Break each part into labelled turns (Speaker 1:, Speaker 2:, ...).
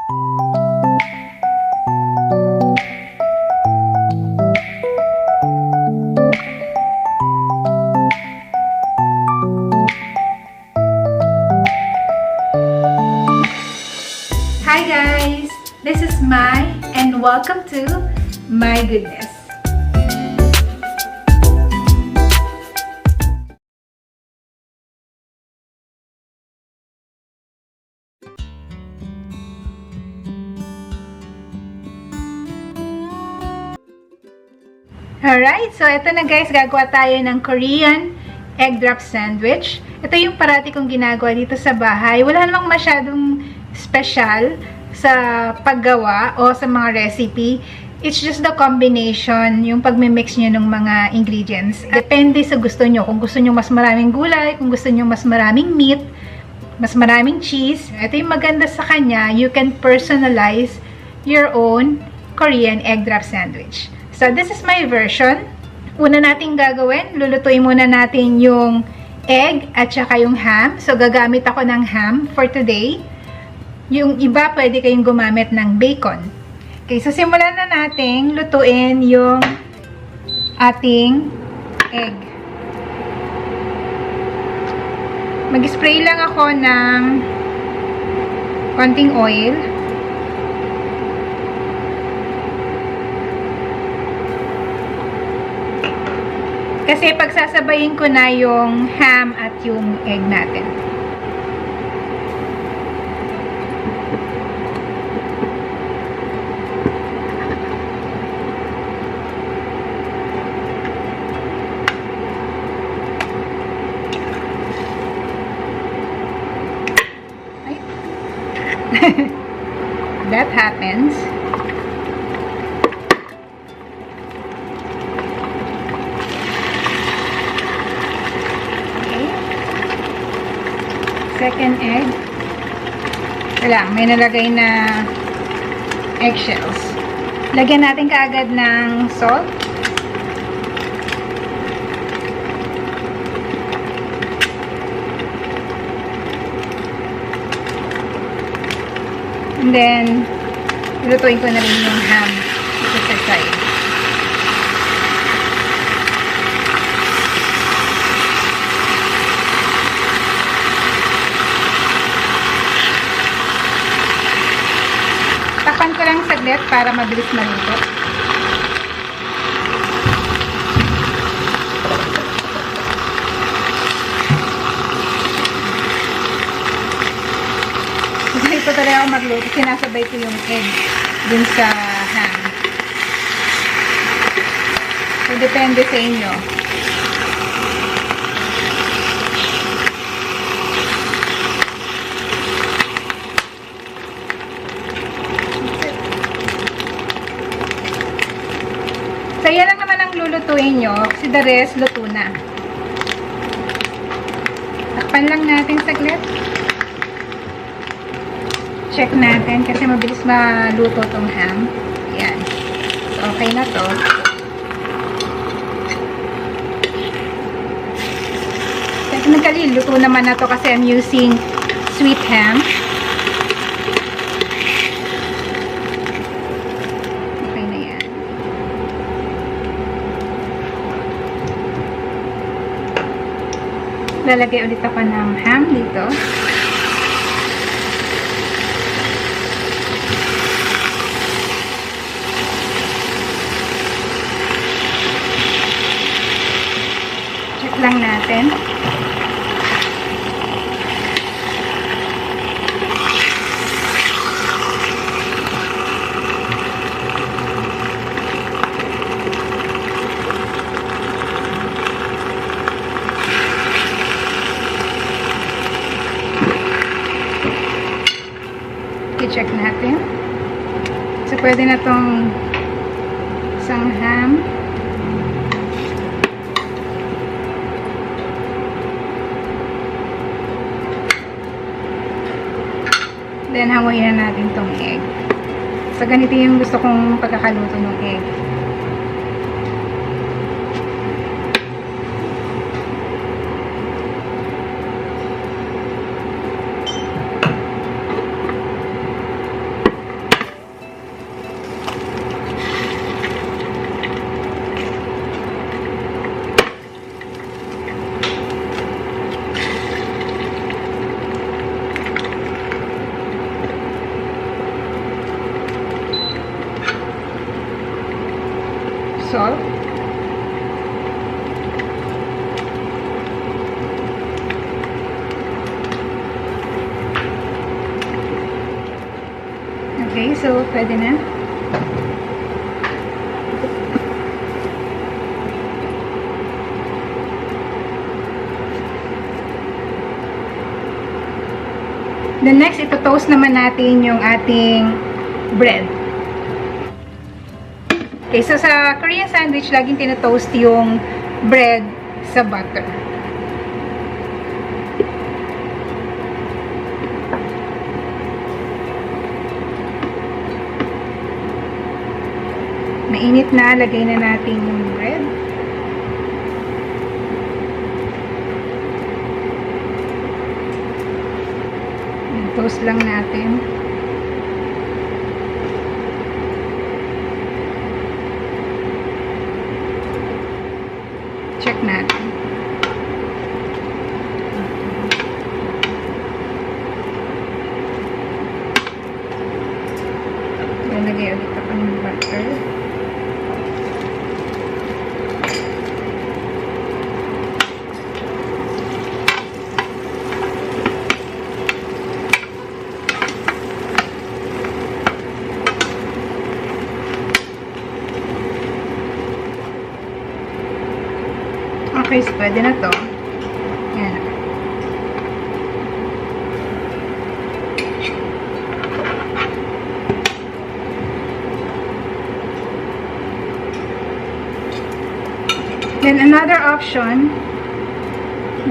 Speaker 1: Hi guys! This is Mai and welcome to My Goodness. Alright, so ito na guys, gagawa tayo ng Korean egg drop sandwich. Ito yung parati kong ginagawa dito sa bahay. Wala namang masyadong special sa paggawa o sa mga recipe. It's just the combination, yung pagmimix nyo ng mga ingredients. Depende sa gusto nyo. Kung gusto nyo mas maraming gulay, kung gusto nyo mas maraming meat, mas maraming cheese. Ito yung maganda sa kanya, you can personalize your own Korean egg drop sandwich. So, this is my version. Una nating gagawin, lulutuin muna natin yung egg at saka yung ham. So, gagamit ako ng ham for today. Yung iba, pwede kayong gumamit ng bacon. Okay, so simulan na natin lutuin yung ating egg. Mag-spray lang ako ng konting oil. Kasi pagsasabayin ko na yung ham at yung egg natin. That happens. Second egg. Wala, may nalagay na eggshells. Lagyan natin kaagad ng salt. And then, lutuin ko na rin yung ham dito sa side. Takpan ko lang saglit para mabilis maluto. Ito talaga ako magluto. Sinasabay ko yung egg dun sa ham. So, depende sa inyo. So, yan lang naman ang lulutuin nyo. Kasi the rest, luto na. Takpan lang natin saglit. Check natin kasi mabilis maluto tong ham. Ayan. So, okay na to. Technically, luto naman na to kasi I'm using sweet ham. Okay na yan. Lalagay ulit ako ng ham dito. Lang natin. I-check natin. So, pwede na tong isang ham. Then, hanguin na natin tong egg. So, ganito yung gusto kong pagkakaluto ng egg. salt. Okay, so pwede na. The next, ito-toast naman natin yung ating bread. Okay, so sa Korean sandwich, laging tino-toast yung bread sa butter. Mainit na, lagay na natin yung bread. Toast lang natin. Check natin. Lalagay ulit ako ng butter. Okay, so pwede na to. Yan. Then, another option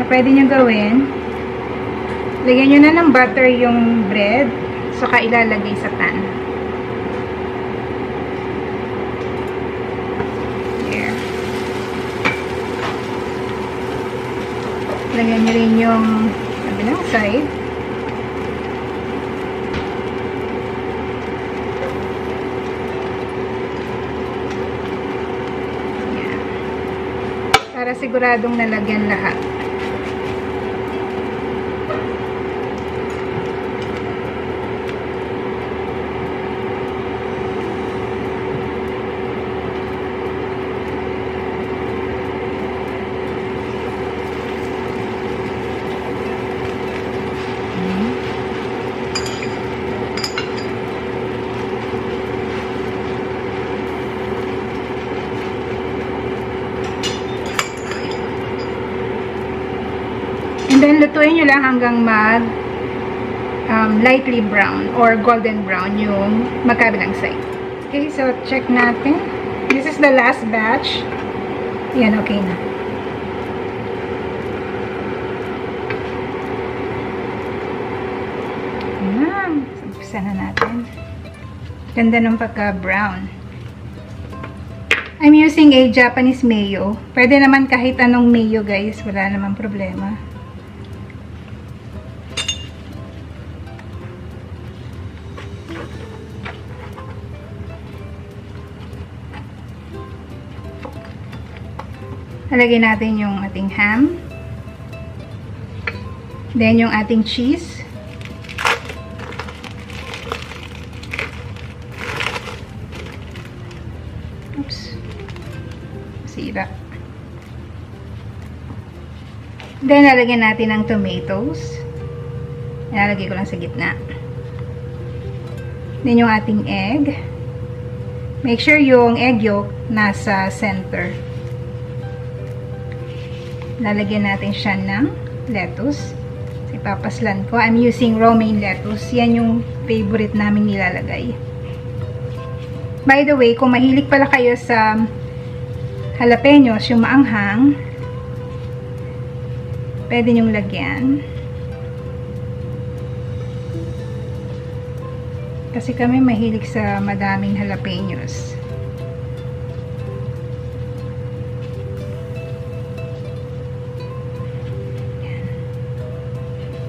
Speaker 1: na pwede nyo gawin, lagyan nyo na ng butter yung bread, saka ilalagay sa pan. Lagyan nyo rin yung kabilang side. Yan. Para siguradong nalagyan lahat. And then, lutuin nyo lang hanggang lightly brown or golden brown yung magkabilang side. Okay, so check natin. This is the last batch. Yan, okay na. Ayan. Umpisa na natin. Ganda ng pagka-brown. I'm using a Japanese mayo. Pwede naman kahit anong mayo, guys. Wala namang problema. Halagay natin yung ating ham. Then yung ating cheese. Oops. Sira. Then lalagyan natin ng tomatoes. Ilalagay ko lang sa gitna. Then yung ating egg. Make sure yung egg yolk nasa center. Lalagyan natin siya ng lettuce. Ipapaslan ko. I'm using romaine lettuce. Yan yung favorite namin nilalagay. By the way, kung mahilig pala kayo sa jalapenos, yung maanghang, pwede nyong lagyan. Kasi kami mahilig sa madaming jalapenos.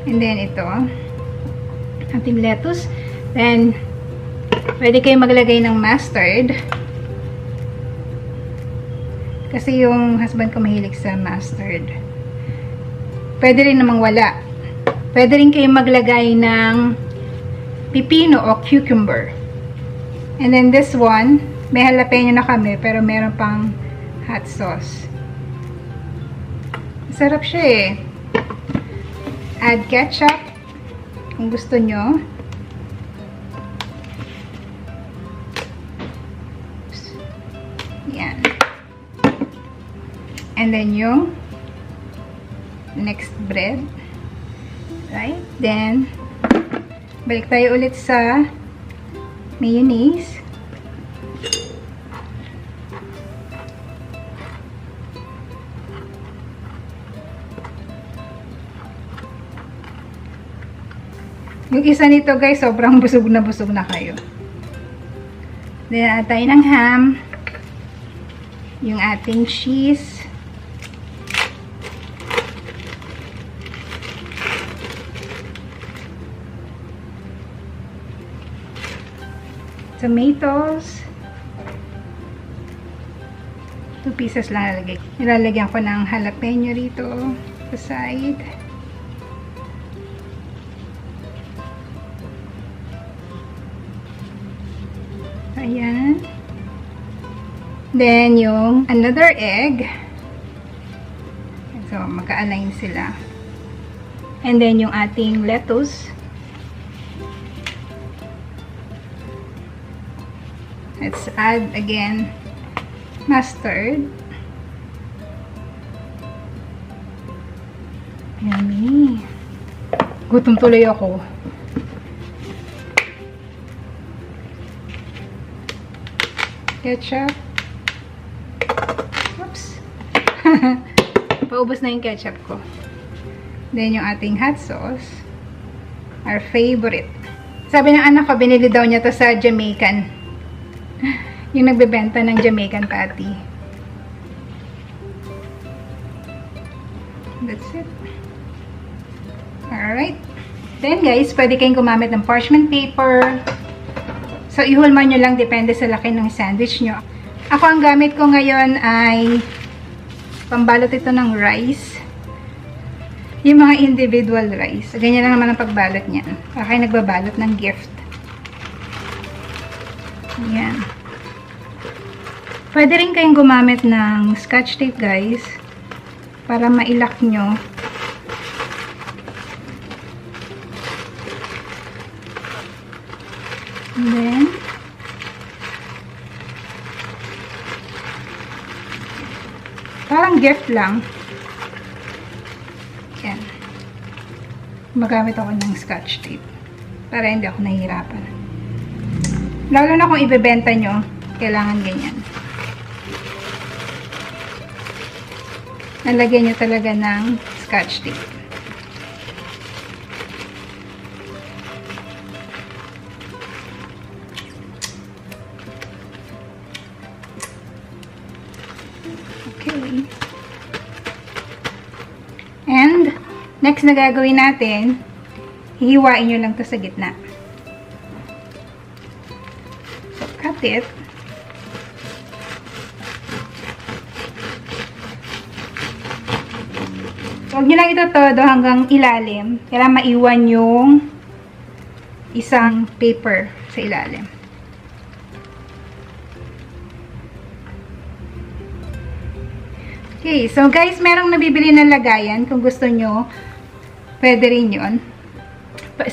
Speaker 1: And then ito, ating lettuce. Then, pwede kayo maglagay ng mustard. Kasi yung husband ko mahilig sa mustard. Pwede rin namang wala. Pwede rin kayo maglagay ng pipino o cucumber. And then this one, May jalapeno na kami, pero meron pang hot sauce. Sarap siya eh. Add ketchup kung gusto nyo. Yan. And then yung next bread. Right? Then, balik tayo ulit sa mayonnaise. Yung isa nito guys, sobrang busog na kayo. Then, add tayo ng ham. Yung ating cheese. Tomatoes. 2 pieces lang lalagay. Nilalagyan ko ng jalapeno rito sa side. Ayan. Then, yung another egg. So, magka-align sila. And then, yung ating lettuce. Let's add again mustard. Yummy. Gutom tuloy ako. Ketchup. Oops. Paubos na yung ketchup ko. Then, yung ating hot sauce. Our favorite. Sabi ng anak ko, binili daw niya to sa Jamaican. Yung nagbebenta ng Jamaican patty. That's it. Alright. Then, guys, pwede kayong gumamit ng parchment paper. So, ihulman nyo lang, depende sa laki ng sandwich nyo. Ako, ang gamit ko ngayon ay pambalot ito ng rice. Yung mga individual rice. Ganyan lang naman ang pagbalot niyan. Para kayo nagbabalot ng gift. Yan. Pwede rin kayong gumamit ng scotch tape, guys. Para mailak nyo. And then, parang gift lang. Yan. Magamit ako ng scotch tape. Para hindi ako nahihirapan. Lalo na kung ibebenta nyo, kailangan ganyan. Nalagyan nyo talaga ng scotch tape. Okay. And, next na gagawin natin, hihiwain nyo lang to sa gitna. So, cut it. Huwag nyo lang ito todo hanggang ilalim. Kailangan maiwan yung isang paper sa ilalim. Okay, so guys, merong nabibili ng lagayan. Kung gusto nyo, pwede rin yun.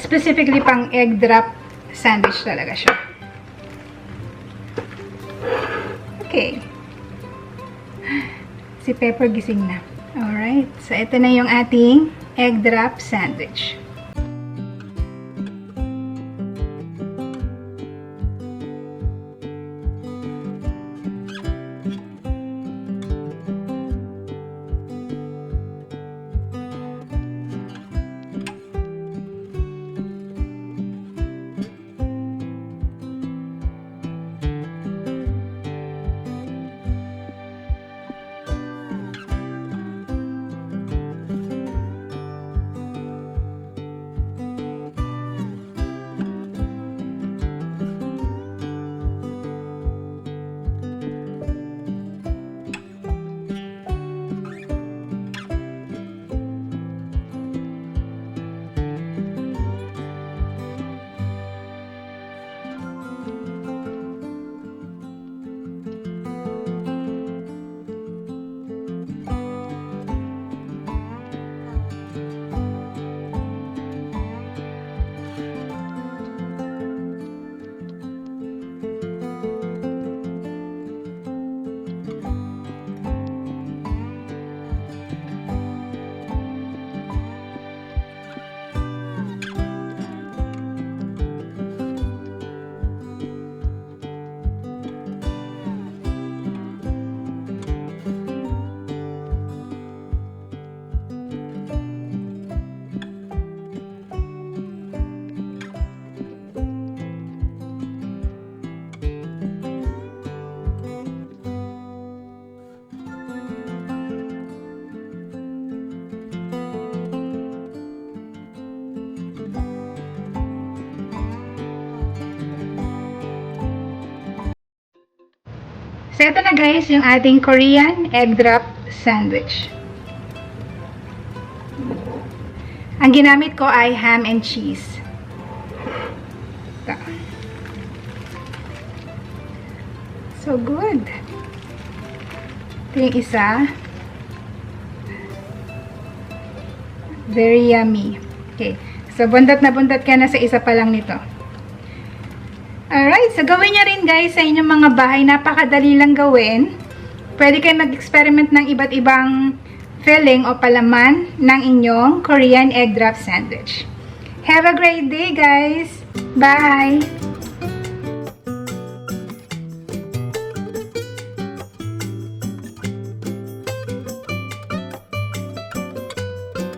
Speaker 1: Specifically pang egg drop sandwich talaga siya. Okay. Si Pepper gising na. Alright, so ito na yung ating egg drop sandwich. So, ito na guys, yung ating Korean egg drop sandwich. Ang ginamit ko ay ham and cheese. Ito. So good. Ito yung isa. Very yummy. Okay. So, bundat na bundat ka na sa isa pa lang nito. Alright. So, gawin niya rin guys sa inyong mga bahay. Napakadali lang gawin. Pwede kayo mag-experiment ng iba't ibang filling o palaman ng inyong Korean egg drop sandwich. Have a great day guys! Bye!